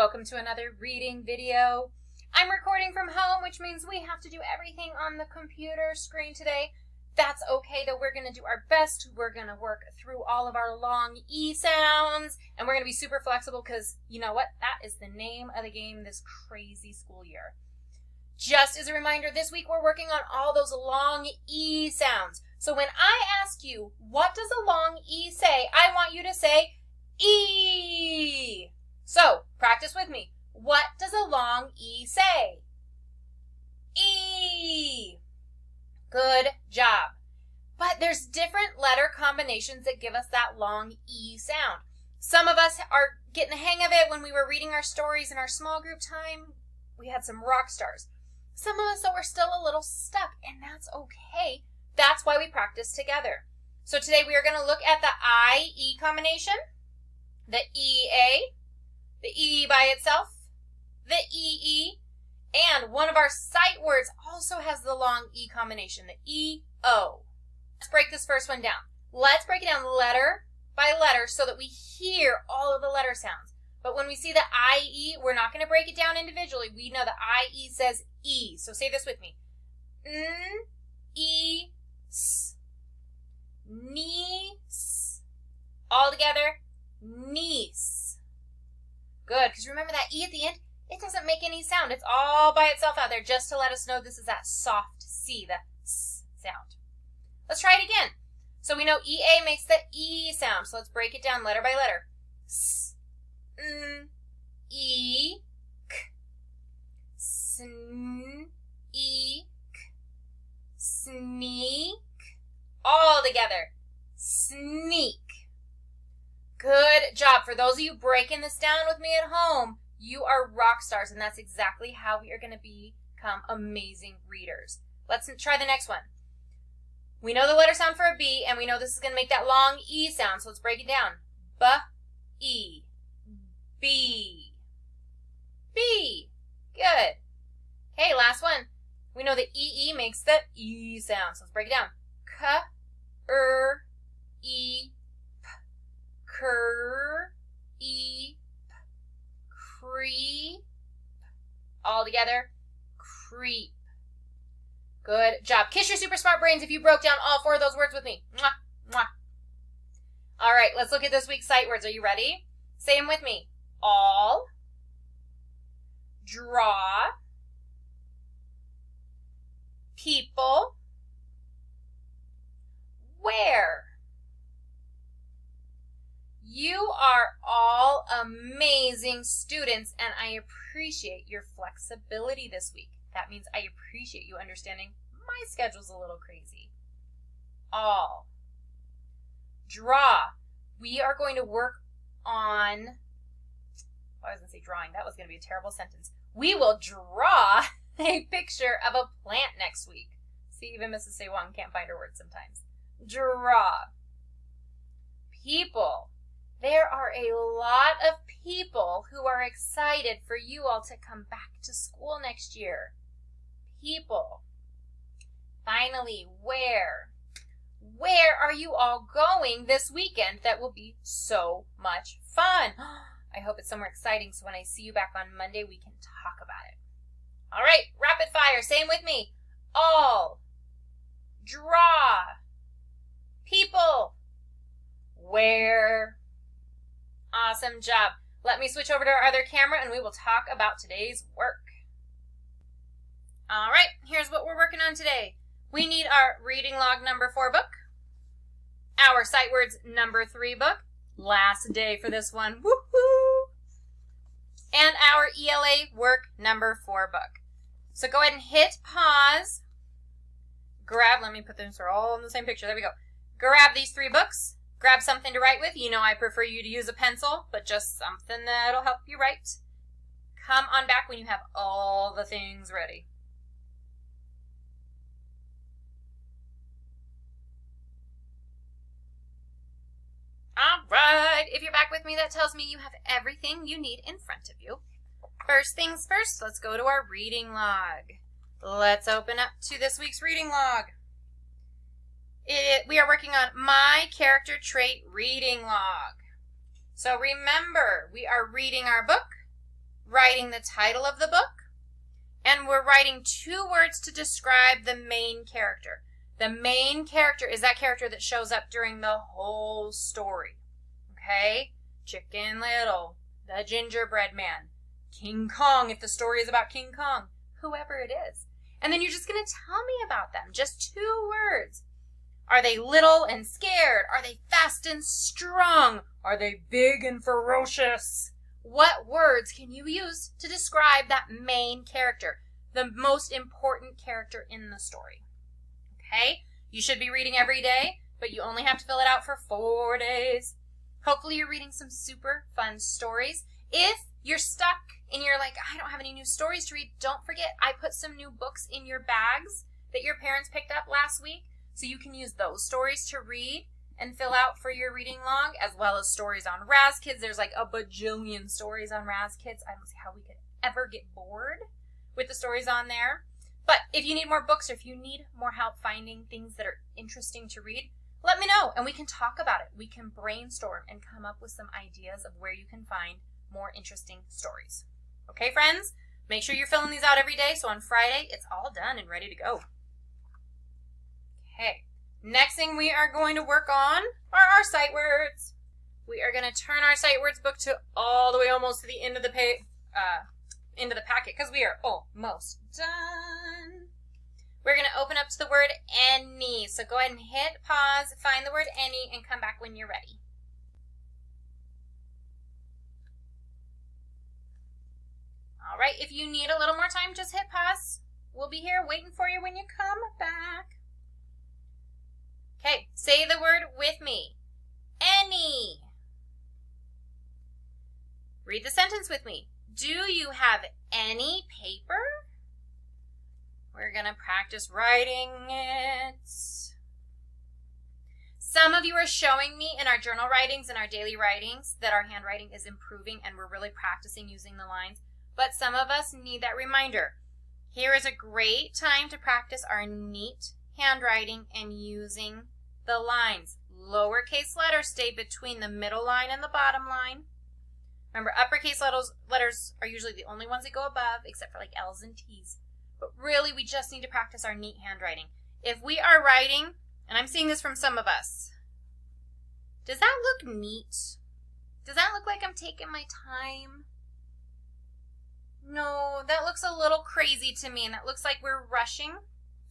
welcome to another reading video. I'm recording from home, which means we have to do everything on the computer screen today. That's okay, though. We're going to do our best. We're going to work through all of our long E sounds, and we're going to be super flexible because, you know what? That is the name of the game this crazy school year. Just as a reminder, this week we're working on all those long E sounds. So when I ask you, what does a long E say? I want you to say, E. So, practice with me. What does a long E say? E. Good job. But there's different letter combinations that give us that long E sound. Some of us are getting the hang of it when we were reading our stories in our small group time. We had some rock stars. Some of us are still a little stuck, and that's okay. That's why we practice together. So today we are going to look at the I-E combination, the E-A, the E by itself, the E-E, and one of our sight words also has the long E combination, the E-O. Let's break this first one down. Let's break it down letter by letter so that we hear all of the letter sounds. But when we see the I-E, we're not going to break it down individually. We know the I-E says E. So say this with me. N-E-S. Niece. All together, niece. Good, because remember that E at the end, it doesn't make any sound. It's all by itself out there just to let us know this is that soft C, the S sound. Let's try it again. So we know E-A makes the E sound. So let's break it down letter by letter. S, N, E, K. Sn, E, K. Sneak. All together. Sneak. Good job. For those of you breaking this down with me at home, you are rock stars, and that's exactly how we are going to become amazing readers. Let's try the next one. We know the letter sound for a B, and we know this is going to make that long E sound, so let's break it down. B-E. B. B. Good. Okay, last one. We know the E-E makes the E sound, so let's break it down. K-E. Creep. Creep. All together, creep. Good job. Kiss your super smart brains if you broke down all four of those words with me. Mwah, mwah. All right, let's look at this week's sight words. Are you ready? Say them with me. All. Draw. People. Where. You are all amazing students, and I appreciate your flexibility this week. That means I appreciate you understanding my schedule's a little crazy. All. Draw. We are going to work on, I was going to say drawing. That was going to be a terrible sentence. We will draw a picture of a plant next week. See, even Mrs. Sae-Wong can't find her words sometimes. Draw. People. There are a lot of people who are excited for you all to come back to school next year. People. Finally, where? Where are you all going this weekend that will be so much fun? I hope it's somewhere exciting so when I see you back on Monday, we can talk about it. All right, rapid fire. Say them with me. All. Draw. People. Where? Awesome job. Let me switch over to our other camera and we will talk about today's work. All right, here's what we're working on today. We need our reading log number 4 book, our sight words number 3 book, last day for this one, woohoo, and our ELA work number 4 book. So go ahead and hit pause, grab, let me put them all in the same picture, there we go. Grab these 3 books. Grab something to write with. You know I prefer you to use a pencil, but just something that'll help you write. Come on back when you have all the things ready. All right. If you're back with me, that tells me you have everything you need in front of you. First things first, let's go to our reading log. Let's open up to this week's reading log. We are working on my character trait reading log. So remember, we are reading our book. writing the title of the book, and we're writing 2 words to describe the main character. The main character is that character that shows up during the whole story. Okay? Chicken Little, the gingerbread man, King Kong, if the story is about King Kong, whoever it is. And then you're just going to tell me about them. Just 2 words. Are they little and scared? Are they fast and strong? Are they big and ferocious? What words can you use to describe that main character, the most important character in the story? Okay? You should be reading every day, but you only have to fill it out for 4 days. Hopefully you're reading some super fun stories. If you're stuck and you're like, I don't have any new stories to read, don't forget I put some new books in your bags that your parents picked up last week, so you can use those stories to read and fill out for your reading log, as well as stories on Raz Kids. There's like a bajillion stories on Raz Kids. I don't see how we could ever get bored with the stories on there. But if you need more books or if you need more help finding things that are interesting to read, let me know and we can talk about it. We can brainstorm and come up with some ideas of where you can find more interesting stories. Okay, friends? Make sure you're filling these out every day so on Friday it's all done and ready to go. Okay. Next thing we are going to work on are our sight words. We are going to turn our sight words book to all the way almost to the end of the end of the packet because we are almost done. We're going to open up to the word any. So go ahead and hit pause, find the word any, and come back when you're ready. All right, if you need a little more time, just hit pause. We'll be here waiting for you when you come back. Okay, say the word with me. Any. Read the sentence with me. Do you have any paper? We're going to practice writing it. Some of you are showing me in our journal writings and our daily writings that our handwriting is improving and we're really practicing using the lines. But some of us need that reminder. Here is a great time to practice our neat handwriting and using the lines. Lowercase letters stay between the middle line and the bottom line. Remember, uppercase letters are usually the only ones that go above, except for like L's and T's. But really, we just need to practice our neat handwriting. If we are writing, and I'm seeing this from some of us, does that look neat? Does that look like I'm taking my time? No, that looks a little crazy to me, and that looks like we're rushing.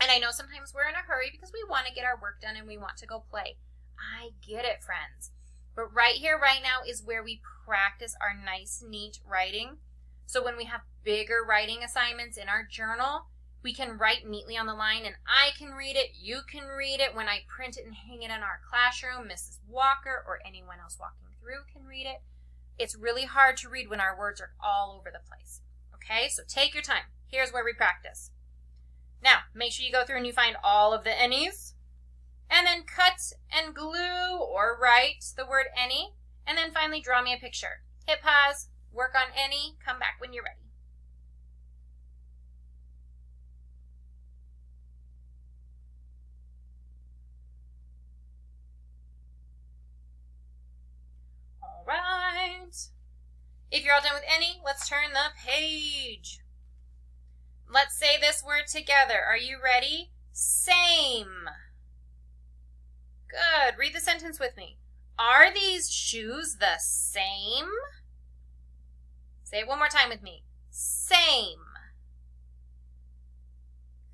And I know sometimes we're in a hurry because we want to get our work done and we want to go play. I get it, friends. But right here, right now is where we practice our nice, neat writing. So when we have bigger writing assignments in our journal, we can write neatly on the line and I can read it, you can read it. When I print it and hang it in our classroom, Mrs. Walker or anyone else walking through can read it. It's really hard to read when our words are all over the place. Okay, so take your time. Here's where we practice. Now, make sure you go through and you find all of the any's. And then cut and glue or write the word any. And then finally draw me a picture. Hit pause, work on any, come back when you're ready. All right. If you're all done with any, let's turn the page. Let's say this word together. Are you ready? Same. Good. Read the sentence with me. Are these shoes the same? Say it one more time with me. Same.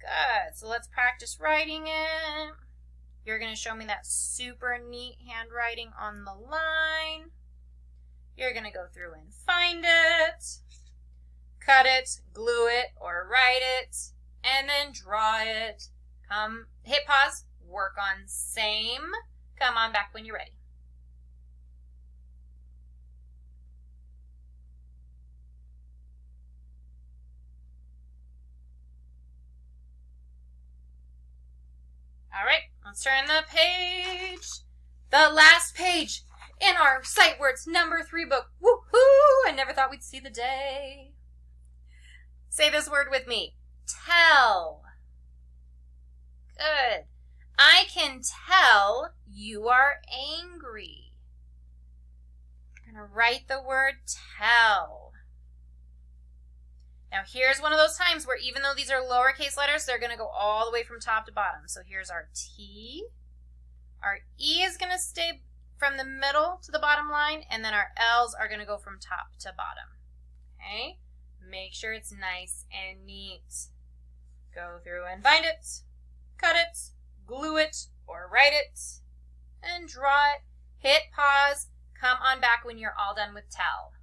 Good. So let's practice writing it. You're going to show me that super neat handwriting on the line. You're going to go through and find it, cut it, glue it, or write it, and then draw it. Hit pause, work on same. Come on back when you're ready. All right, let's turn the page. The last page in our sight words number 3 book. Woohoo! I never thought we'd see the day. Say this word with me. Tell. Good. I can tell you are angry. I'm going to write the word tell. Now here's one of those times where even though these are lowercase letters, they're going to go all the way from top to bottom. So here's our T. Our E is going to stay from the middle to the bottom line, and then our L's are going to go from top to bottom. Okay? Make sure it's nice and neat. Go through and bind it, cut it, glue it, or write it, and draw it. Hit pause. Come on back when you're all done with tell.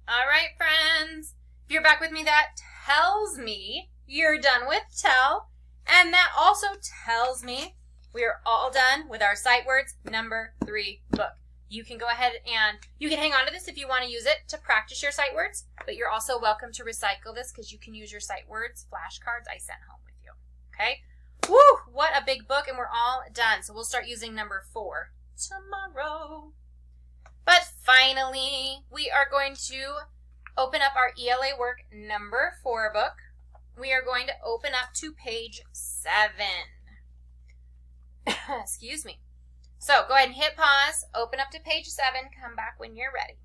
All right, friends. If you're back with me, that tells me you're done with tell, and that also tells me we are all done with our Sight Words number 3 book. You can go ahead and you can hang on to this if you want to use it to practice your sight words, but you're also welcome to recycle this because you can use your sight words flashcards I sent home with you. Okay? Woo! What a big book, and we're all done. So we'll start using number 4 tomorrow. But finally, we are going to open up our ELA work number 4 book. We are going to open up to page 7. Excuse me. So go ahead and hit pause, open up to page 7, come back when you're ready.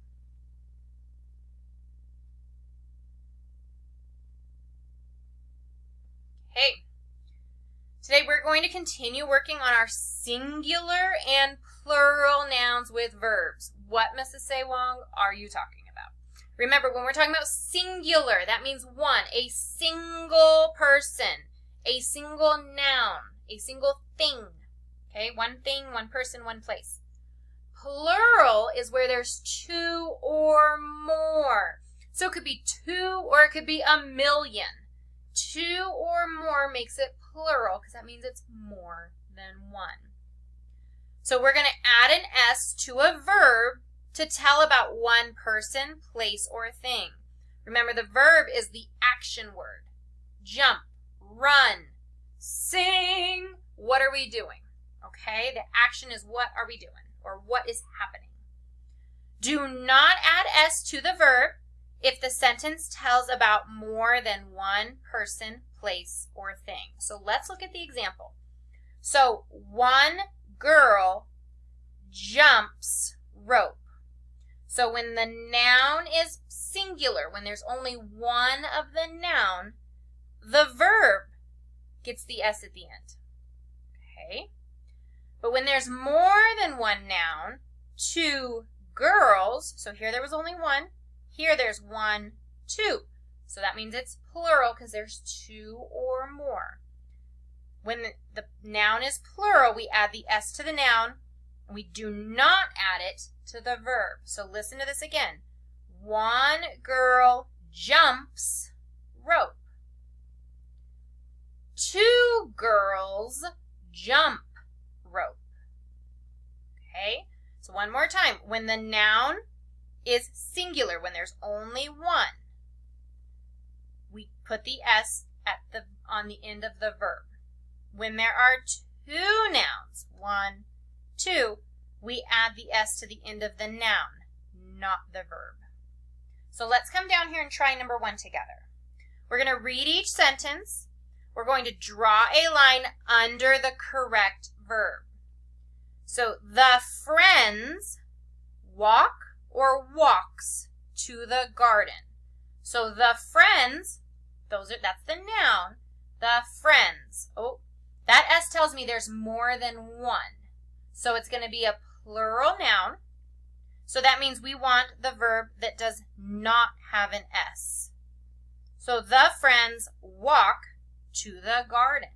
Okay. Today we're going to continue working on our singular and plural nouns with verbs. What, Mrs. Sae-Wong, are you talking about? Remember, when we're talking about singular, that means one, a single person, a single noun, a single thing. Okay, one thing, one person, one place. Plural is where there's 2 or more. So it could be 2 or it could be 1,000,000. 2 or more makes it plural because that means it's more than 1. So we're going to add an S to a verb to tell about one person, place, or thing. Remember, the verb is the action word. Jump, run, sing. What are we doing? Okay, the action is what are we doing or what is happening. Do not add S to the verb if the sentence tells about more than one person, place, or thing. So let's look at the example. So one girl jumps rope. So when the noun is singular, when there's only one of the noun, the verb gets the S at the end. Okay? But when there's more than one noun, 2 girls, so here there was only 1, here there's 1, 2. So that means it's plural because there's 2 or more. When the noun is plural, we add the S to the noun, and we do not add it to the verb. So listen to this again. One girl jumps rope. 2 girls jump rope. Okay? So one more time. When the noun is singular, when there's only 1, we put the S on the end of the verb. When there are 2 nouns, 1, 2, we add the S to the end of the noun, not the verb. So let's come down here and try number 1 together. We're going to read each sentence. We're going to draw a line under the correct verb. So the friends walk or walks to the garden. So the friends, that's the noun, the friends. Oh, that S tells me there's more than 1. So it's going to be a plural noun. So that means we want the verb that does not have an S. So the friends walk to the garden.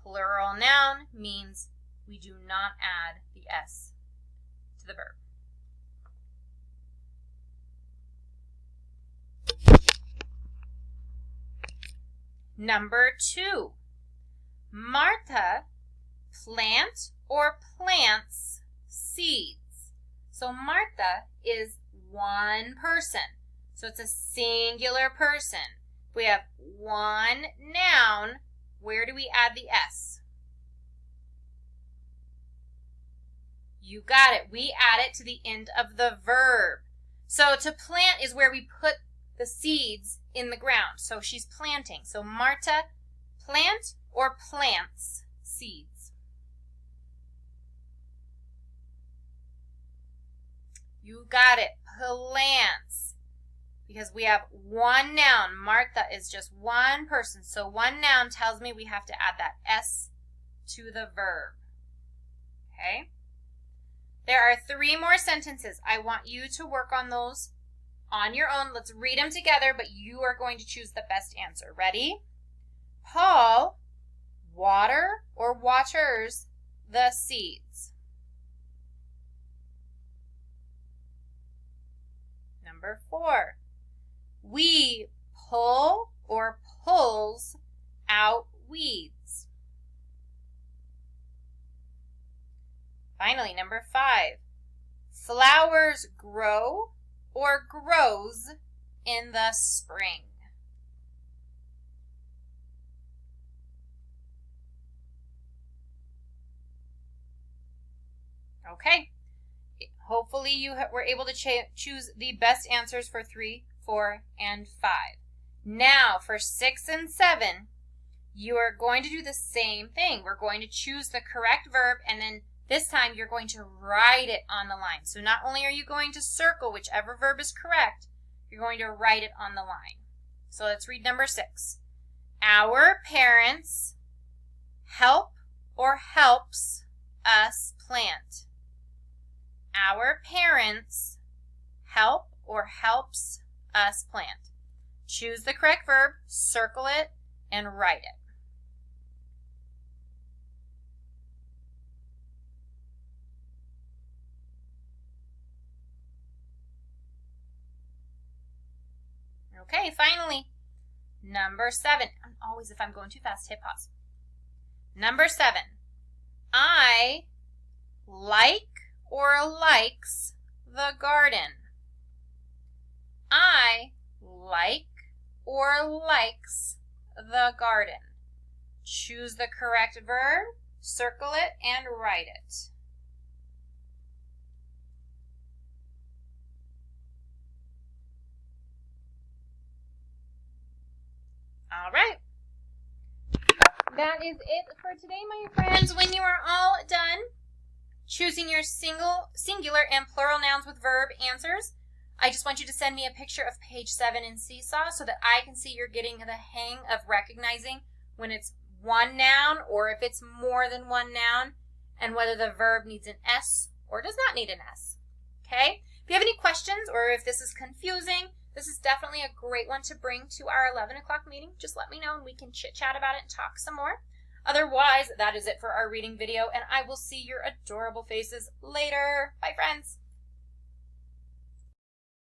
Plural noun means we do not add the S to the verb. Number 2. Martha plant or plants seeds. So Martha is one person. So it's a singular person. If we have one noun, where do we add the S? You got it. We add it to the end of the verb. So to plant is where we put the seeds in the ground. So she's planting. So Marta, plant or plants seeds. You got it. Plants. Because we have one noun. Martha is just one person. So one noun tells me we have to add that S to the verb. Okay? There are 3 more sentences. I want you to work on those on your own. Let's read them together, but you are going to choose the best answer. Ready? Paul waters the seeds. Number 4. We pull or pulls out weeds. Finally, number 5. Flowers grow or grows in the spring. Okay. Hopefully you were able to choose the best answers for 3, 4, and 5. Now for 6 and 7, you are going to do the same thing. We're going to choose the correct verb, and then this time you're going to write it on the line. So not only are you going to circle whichever verb is correct, you're going to write it on the line. So let's read number 6. Our parents help or helps us plant. Our parents help or helps us plant. Choose the correct verb, circle it, and write it. Okay, finally, number 7. Always, if I'm going too fast, hit pause. Number 7. I like or likes the garden. I like or likes the garden. Choose the correct verb, circle it, and write it. All right. That is it for today, my friends. When you are all done choosing your singular and plural nouns with verb answers, I just want you to send me a picture of page 7 in Seesaw so that I can see you're getting the hang of recognizing when it's one noun or if it's more than one noun, and whether the verb needs an S or does not need an S. Okay? If you have any questions or if this is confusing, this is definitely a great one to bring to our 11 o'clock meeting. Just let me know and we can chit-chat about it and talk some more. Otherwise, that is it for our reading video, and I will see your adorable faces later. Bye, friends.